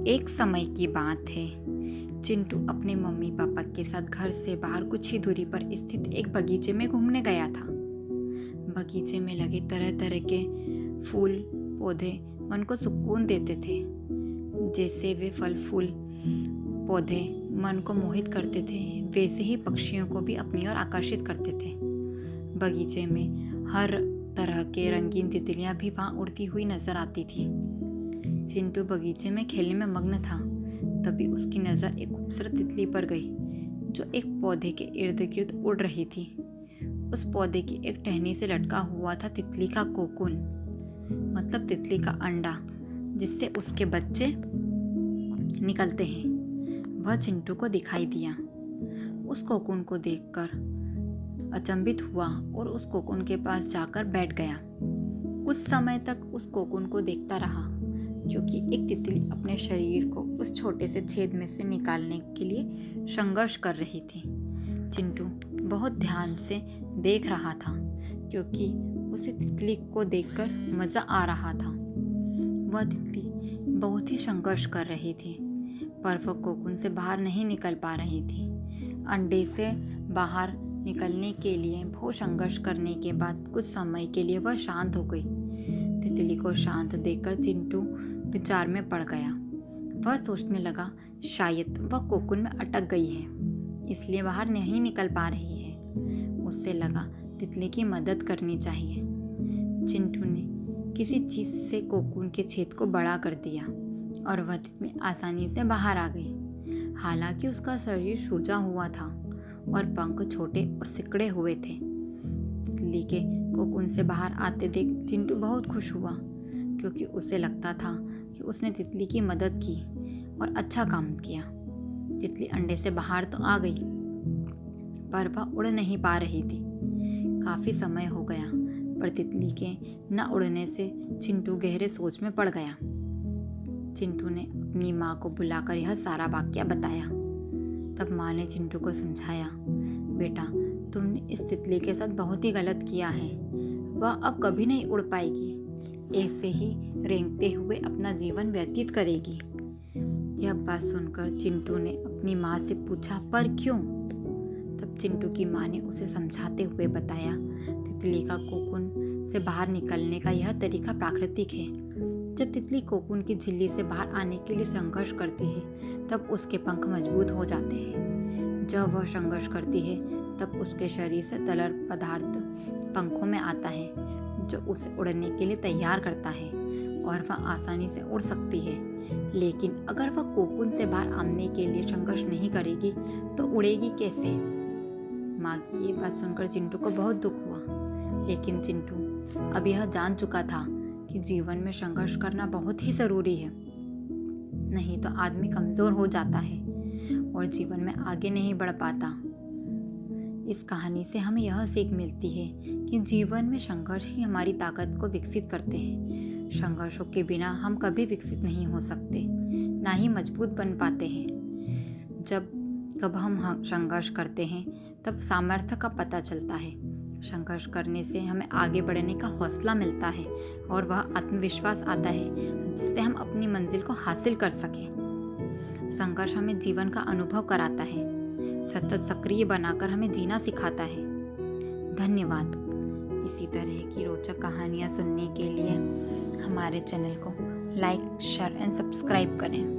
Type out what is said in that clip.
एक समय की बात है। चिंटू अपने मम्मी पापा के साथ घर से बाहर कुछ ही दूरी पर स्थित एक बगीचे में घूमने गया था। बगीचे में लगे तरह तरह के फूल पौधे मन को सुकून देते थे। जैसे वे फल फूल पौधे मन को मोहित करते थे, वैसे ही पक्षियों को भी अपनी ओर आकर्षित करते थे। बगीचे में हर तरह के रंगीन तितलियां भी वहां उड़ती हुई नजर आती थी। चिंटू बगीचे में खेलने में मग्न था। तभी उसकी नज़र एक खूबसूरत तितली पर गई जो एक पौधे के इर्द गिर्द उड़ रही थी। उस पौधे की एक टहनी से लटका हुआ था तितली का कोकून, मतलब तितली का अंडा, जिससे उसके बच्चे निकलते हैं। वह चिंटू को दिखाई दिया। उस कोकून को देखकर अचंभित हुआ और उस कोकून के पास जाकर बैठ गया। कुछ समय तक उस कोकून को देखता रहा, क्योंकि एक तितली अपने शरीर को उस छोटे से छेद में से निकालने के लिए संघर्ष कर रही थी। चिंटू बहुत ध्यान से देख रहा था, क्योंकि उसे तितली को देखकर मज़ा आ रहा था। वह तितली बहुत ही संघर्ष कर रही थी, पर वह कोकून से बाहर नहीं निकल पा रही थी। अंडे से बाहर निकलने के लिए बहुत संघर्ष करने के बाद कुछ समय के लिए वह शांत हो गई। तितली को शांत देखकर चिंटू विचार में पड़ गया। वह सोचने लगा, शायद वह कोकून में अटक गई है, इसलिए बाहर नहीं निकल पा रही है। उससे लगा तितली की मदद करनी चाहिए। चिंटू ने किसी चीज़ से कोकून के छेद को बड़ा कर दिया और वह तितली आसानी से बाहर आ गई। हालांकि उसका शरीर सूजा हुआ था और पंख छोटे और सिकुड़े हुए थे। तितली के कोकून से बाहर आते देख चिंटू बहुत खुश हुआ, क्योंकि उसे लगता था कि उसने तितली की मदद की और अच्छा काम किया। तितली अंडे से बाहर तो आ गई, पर वह उड़ नहीं पा रही थी। काफ़ी समय हो गया, पर तितली के न उड़ने से चिंटू गहरे सोच में पड़ गया। चिंटू ने अपनी माँ को बुलाकर यह सारा वाकया बताया। तब माँ ने चिंटू को समझाया, बेटा, तुमने इस तितली के साथ बहुत ही गलत किया है। वह अब कभी नहीं उड़ पाएगी, ऐसे ही रेंगते हुए अपना जीवन व्यतीत करेगी। यह बात सुनकर चिंटू ने अपनी माँ से पूछा, पर क्यों? तब चिंटू की माँ ने उसे समझाते हुए बताया, तितली का कोकून से बाहर निकलने का यह तरीका प्राकृतिक है। जब तितली कोकून की झिल्ली से बाहर आने के लिए संघर्ष करती है, तब उसके पंख मजबूत हो जाते हैं। जब वह संघर्ष करती है, तब उसके शरीर से तरल पदार्थ पंखों में आता है, जो उसे उड़ने के लिए तैयार करता है और वह आसानी से उड़ सकती है। लेकिन अगर वह कोकून से बाहर आने के लिए संघर्ष नहीं करेगी, तो उड़ेगी कैसे? माँ की ये बात सुनकर चिंटू को बहुत दुख हुआ, लेकिन चिंटू अब यह जान चुका था कि जीवन में संघर्ष करना बहुत ही ज़रूरी है, नहीं तो आदमी कमज़ोर हो जाता है और जीवन में आगे नहीं बढ़ पाता। इस कहानी से हमें यह सीख मिलती है कि जीवन में संघर्ष ही हमारी ताकत को विकसित करते हैं। संघर्षों के बिना हम कभी विकसित नहीं हो सकते, ना ही मजबूत बन पाते हैं। जब हम संघर्ष करते हैं, तब सामर्थ्य का पता चलता है। संघर्ष करने से हमें आगे बढ़ने का हौसला मिलता है और वह आत्मविश्वास आता है, जिससे हम अपनी मंजिल को हासिल कर सकें। संघर्ष हमें जीवन का अनुभव कराता है, सतत सक्रिय बनाकर हमें जीना सिखाता है। धन्यवाद। इसी तरह की रोचक कहानियाँ सुनने के लिए हमारे चैनल को लाइक, शेयर एंड सब्सक्राइब करें।